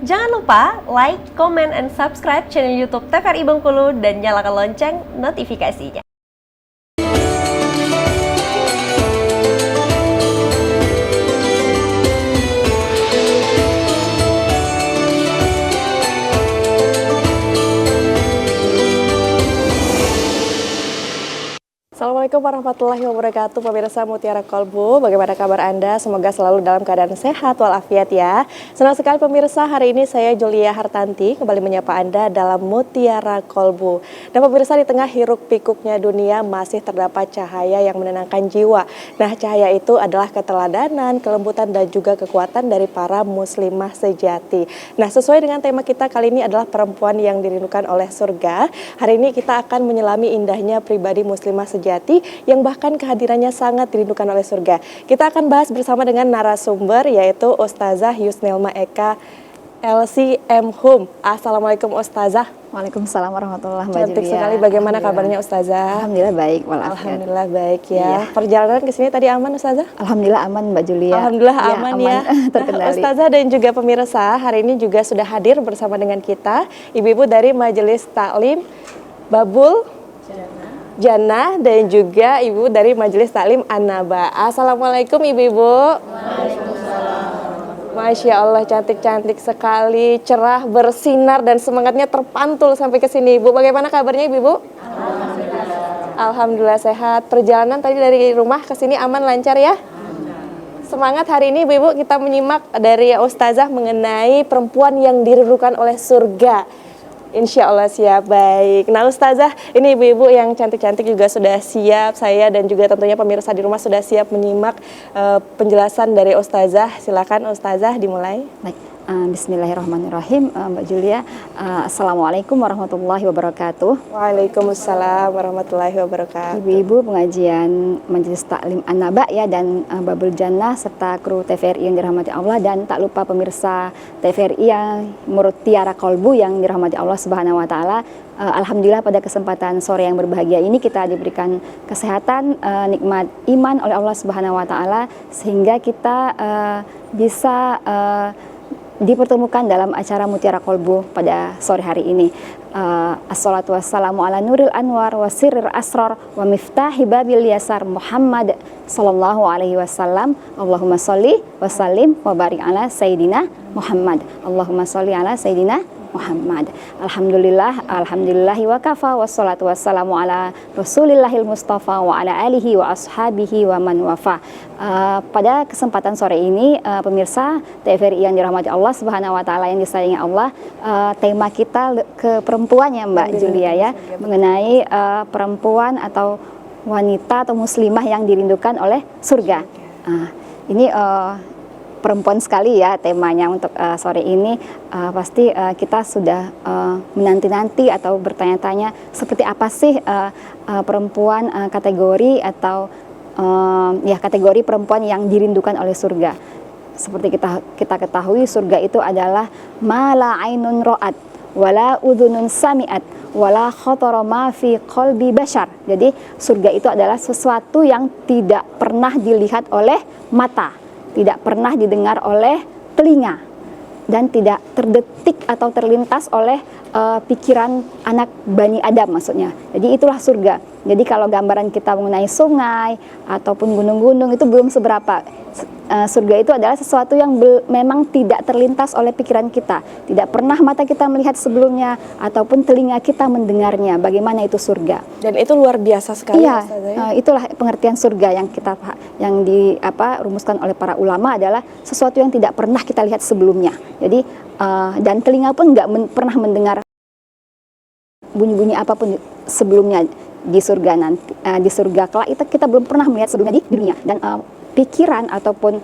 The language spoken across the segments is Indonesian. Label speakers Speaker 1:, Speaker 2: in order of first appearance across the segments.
Speaker 1: Jangan lupa like, comment, and subscribe channel YouTube TVRI Bengkulu dan nyalakan lonceng notifikasinya. Assalamualaikum warahmatullahi wabarakatuh, pemirsa Mutiara Kolbu. Bagaimana kabar Anda? Semoga selalu dalam keadaan sehat walafiat ya. Senang sekali pemirsa, hari ini saya Julia Hartanti kembali menyapa Anda dalam Mutiara Kolbu. Dan pemirsa, di tengah hiruk pikuknya dunia masih terdapat cahaya yang menenangkan jiwa. Nah, cahaya itu adalah keteladanan, kelembutan dan juga kekuatan dari para muslimah sejati. Nah, sesuai dengan tema kita kali ini adalah perempuan yang dirindukan oleh surga. Hari ini kita akan menyelami indahnya pribadi muslimah sejati yang bahkan kehadirannya sangat dirindukan oleh surga. Kita akan bahas bersama dengan narasumber yaitu Ustazah Yusnilma Eka LCM Hum. Assalamualaikum Ustazah.
Speaker 2: Waalaikumsalam warahmatullahi wabarakatuh.
Speaker 1: Cantik sekali, bagaimana kabarnya Ustazah?
Speaker 2: Alhamdulillah baik walafiat.
Speaker 1: Alhamdulillah baik ya.
Speaker 2: Iya.
Speaker 1: Perjalanan ke sini tadi aman Ustazah?
Speaker 2: Alhamdulillah aman Mbak Julia.
Speaker 1: Alhamdulillah aman ya.
Speaker 2: Terkendali.
Speaker 1: Nah, Ustazah dan juga pemirsa, hari ini juga sudah hadir bersama dengan kita ibu-ibu dari Majelis Taklim Babul Jannah dan juga ibu dari Majelis Taklim An-Naba. Assalamualaikum ibu-ibu. Waalaikumsalam. Masya Allah, cantik-cantik sekali, cerah, bersinar dan semangatnya terpantul sampai ke sini ibu. Bagaimana kabarnya ibu-ibu? Alhamdulillah sehat. Perjalanan tadi dari rumah ke sini aman, lancar ya? Semangat hari ini ibu-ibu, kita menyimak dari Ustazah mengenai perempuan yang dirindukan oleh surga. Insya Allah siap, baik. Nah Ustazah, ini ibu-ibu yang cantik-cantik juga sudah siap. Saya dan juga tentunya pemirsa di rumah sudah siap menyimak penjelasan dari Ustazah. Silakan Ustazah dimulai.
Speaker 2: Baik. Bismillahirrahmanirrahim. Mbak Julia, Assalamualaikum warahmatullahi wabarakatuh.
Speaker 1: Waalaikumsalam warahmatullahi wabarakatuh.
Speaker 2: Ibu-ibu pengajian Majelis Taklim An-Naba ya dan Babul Jannah serta kru TVRI yang dirahmati Allah, dan tak lupa pemirsa TVRI yang Mutiara Kolbu yang dirahmati Allah Subhanahu wa taala. Alhamdulillah pada kesempatan sore yang berbahagia ini kita diberikan kesehatan, nikmat iman oleh Allah Subhanahu wa taala sehingga kita bisa dipertemukan dalam acara Mutiara Kolbu pada sore hari ini. Assalatu wassalamu ala nuril anwar wa sirril asrar wa miftahi babil yasar Muhammad sallallahu alaihi wasallam. Allahumma sholli wa sallim wa barik ala Sayyidina Muhammad. Allahumma sholli ala Sayyidina Muhammad. Alhamdulillahi wa kafa wassalatu wassalamu ala rasulillahil mustafa wa ala alihi wa ashabihi wa man wafa. Pada kesempatan sore ini pemirsa TVRI yang dirahmati Allah Subhanahu wa taala yang disayangi Allah, tema kita ke perempuan ya Mbak Julia ya, mengenai perempuan atau wanita atau muslimah yang dirindukan oleh surga. Ini perempuan sekali ya temanya untuk sore ini. Pasti kita sudah menanti-nanti atau bertanya-tanya seperti apa sih perempuan kategori atau ya kategori perempuan yang dirindukan oleh surga. Seperti kita ketahui, surga itu adalah mala ainun ro'at wala udhunun sami'at wala khatara ma fi qalbi bashar. Jadi surga itu adalah sesuatu yang tidak pernah dilihat oleh mata, tidak pernah didengar oleh telinga, dan tidak terdetik atau terlintas oleh pikiran anak Bani Adam maksudnya. Jadi itulah surga. Jadi kalau gambaran kita mengenai sungai ataupun gunung-gunung itu belum seberapa. Surga itu adalah sesuatu yang memang tidak terlintas oleh pikiran kita, tidak pernah mata kita melihat sebelumnya ataupun telinga kita mendengarnya. Bagaimana itu surga? Dan itu luar biasa sekali. Iya, itulah pengertian surga yang rumuskan oleh para ulama adalah sesuatu yang tidak pernah kita lihat sebelumnya. Jadi dan telinga pun nggak pernah mendengar bunyi-bunyi apapun sebelumnya di surga nanti. Di surga kelak itu kita belum pernah melihat sebelumnya di dunia. Dan pikiran ataupun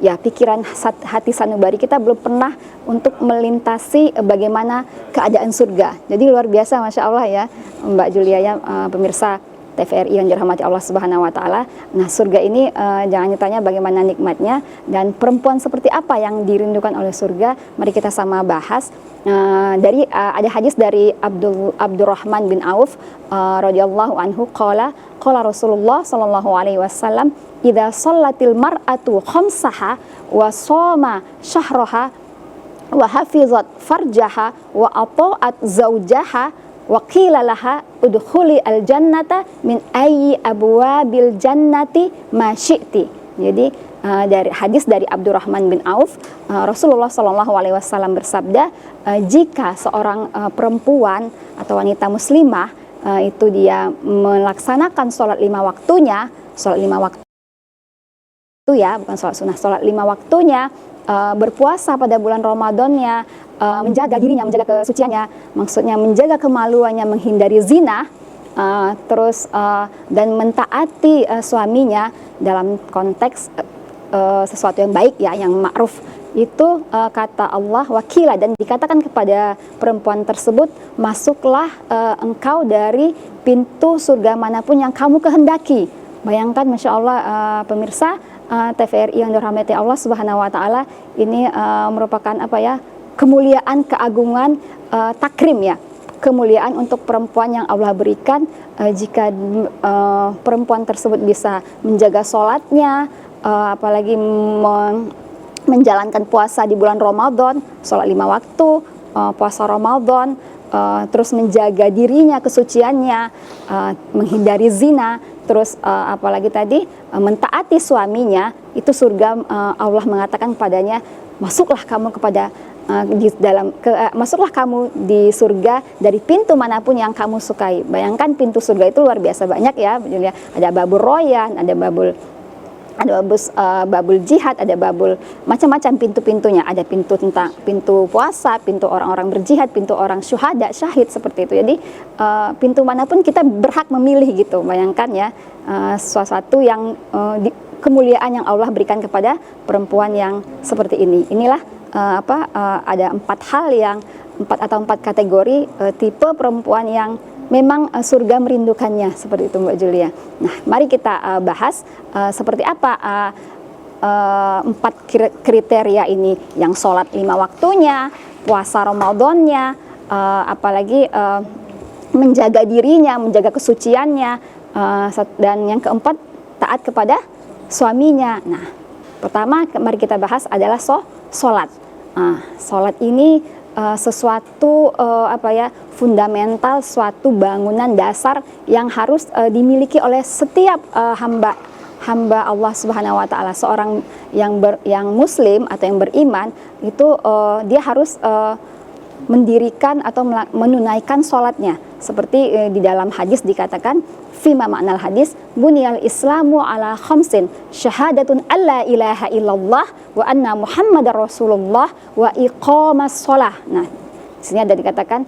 Speaker 2: pikiran hati sanubari kita belum pernah untuk melintasi bagaimana keadaan surga. Jadi luar biasa, Masya Allah ya Mbak Julia ya, pemirsa TVRI yang dirahmati Allah Subhanahu wa taala. Nah, surga ini jangan ditanya bagaimana nikmatnya, dan perempuan seperti apa yang dirindukan oleh surga. Mari kita sama bahas. Ada hadis dari Abdurrahman bin Auf radhiyallahu anhu qala Rasulullah sallallahu alaihi wasallam, idza shallatil mar'atu khamsaha wa shoma syahraha wa hafizat farjaha wa ata'at zaujaha wa qila laha udkhuli al jannata min ayyi abwabil jannati ma syi'ti. Jadi dari hadis dari Abdurrahman bin Auf, Rasulullah Shallallahu Alaihi Wasallam bersabda, jika seorang perempuan atau wanita muslimah itu dia melaksanakan sholat 5 waktunya, sholat 5 waktu ya, bukan sholat sunnah, sholat 5 waktunya, berpuasa pada bulan Ramadannya, menjaga dirinya, menjaga kesuciannya, maksudnya menjaga kemaluannya, menghindari zina, dan mentaati suaminya dalam konteks sesuatu yang baik ya, yang ma'ruf, itu kata Allah wakilah, dan dikatakan kepada perempuan tersebut, masuklah engkau dari pintu surga manapun yang kamu kehendaki. Bayangkan, Masya Allah, pemirsa TVRI yang dirahmati Allah Subhanahu Wa Taala, ini merupakan kemuliaan, keagungan, takrim ya, kemuliaan untuk perempuan yang Allah berikan jika perempuan tersebut bisa menjaga sholatnya, apalagi menjalankan puasa di bulan Ramadan, sholat 5 waktu, puasa Ramadan, terus menjaga dirinya, kesuciannya, menghindari zina, terus apalagi tadi mentaati suaminya, itu surga. Allah mengatakan padanya, masuklah kamu masuklah kamu di surga dari pintu manapun yang kamu sukai. Bayangkan, pintu surga itu luar biasa banyak ya. Ada babul royan, ada babul jihad, ada babul macam-macam pintu-pintunya. Ada pintu tentang pintu puasa, pintu orang-orang berjihad, pintu orang syuhada, syahid, seperti itu. Jadi pintu manapun kita berhak memilih gitu. Bayangkan ya, sesuatu yang kemuliaan yang Allah berikan kepada perempuan yang seperti ini. Inilah ada 4 kategori tipe perempuan yang memang surga merindukannya, seperti itu Mbak Julia. Nah, mari kita bahas seperti apa 4 kriteria ini, yang sholat 5 waktunya, puasa Ramadannya, apalagi menjaga dirinya, menjaga kesuciannya, dan yang keempat, taat kepada suaminya. Nah, pertama mari kita bahas adalah sholat. Sholat ini sesuatu fundamental, suatu bangunan dasar yang harus dimiliki oleh setiap hamba Allah Subhanahu Wa Taala. Seorang yang muslim atau yang beriman itu dia harus mendirikan atau menunaikan sholatnya, seperti di dalam hadis dikatakan, fima ma'nal hadis, buniyal islamu ala khamsin, syahadatun alla ilaha illallah wa anna muhammadar rasulullah wa iqamas sholah. Nah, di sini ada dikatakan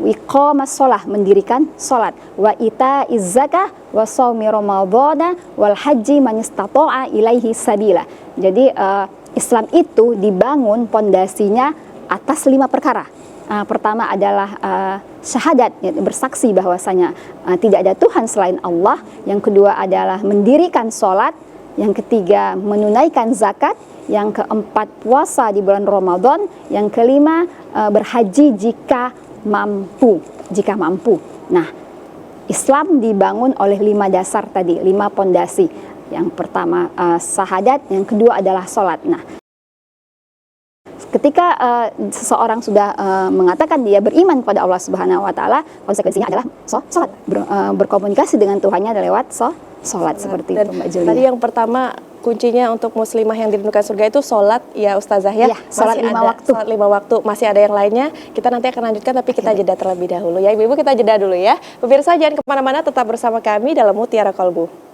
Speaker 2: iqamas sholah, mendirikan sholat, wa itaiz zakah, wa shaumi ramadhana, wal haji man istata'a ilaihi sabila. Jadi Islam itu dibangun pondasinya atas 5 perkara. Pertama adalah syahadat, bersaksi bahwasanya tidak ada Tuhan selain Allah. Yang kedua adalah mendirikan sholat. Yang ketiga menunaikan zakat. Yang keempat puasa di bulan Ramadan. Yang kelima berhaji jika mampu. Nah, Islam dibangun oleh 5 dasar tadi, 5 pondasi. Yang pertama syahadat, yang kedua adalah sholat. Nah, ketika seseorang sudah mengatakan dia beriman kepada Allah Subhanahu Wa Taala, konsekuensinya adalah sholat, berkomunikasi dengan Tuhannya lewat sholat, seperti itu Mbak Julia.
Speaker 1: Tadi yang pertama, kuncinya untuk muslimah yang dirindukan surga itu sholat ya Ustazah ya.
Speaker 2: Sholat 5 waktu.
Speaker 1: Sholat 5 waktu. Masih ada yang lainnya, kita nanti akan lanjutkan, tapi kita jeda terlebih dahulu ya. Ibu-ibu, kita jeda dulu ya. Pemirsa, jangan kemana-mana, tetap bersama kami dalam Mutiara Kolbu.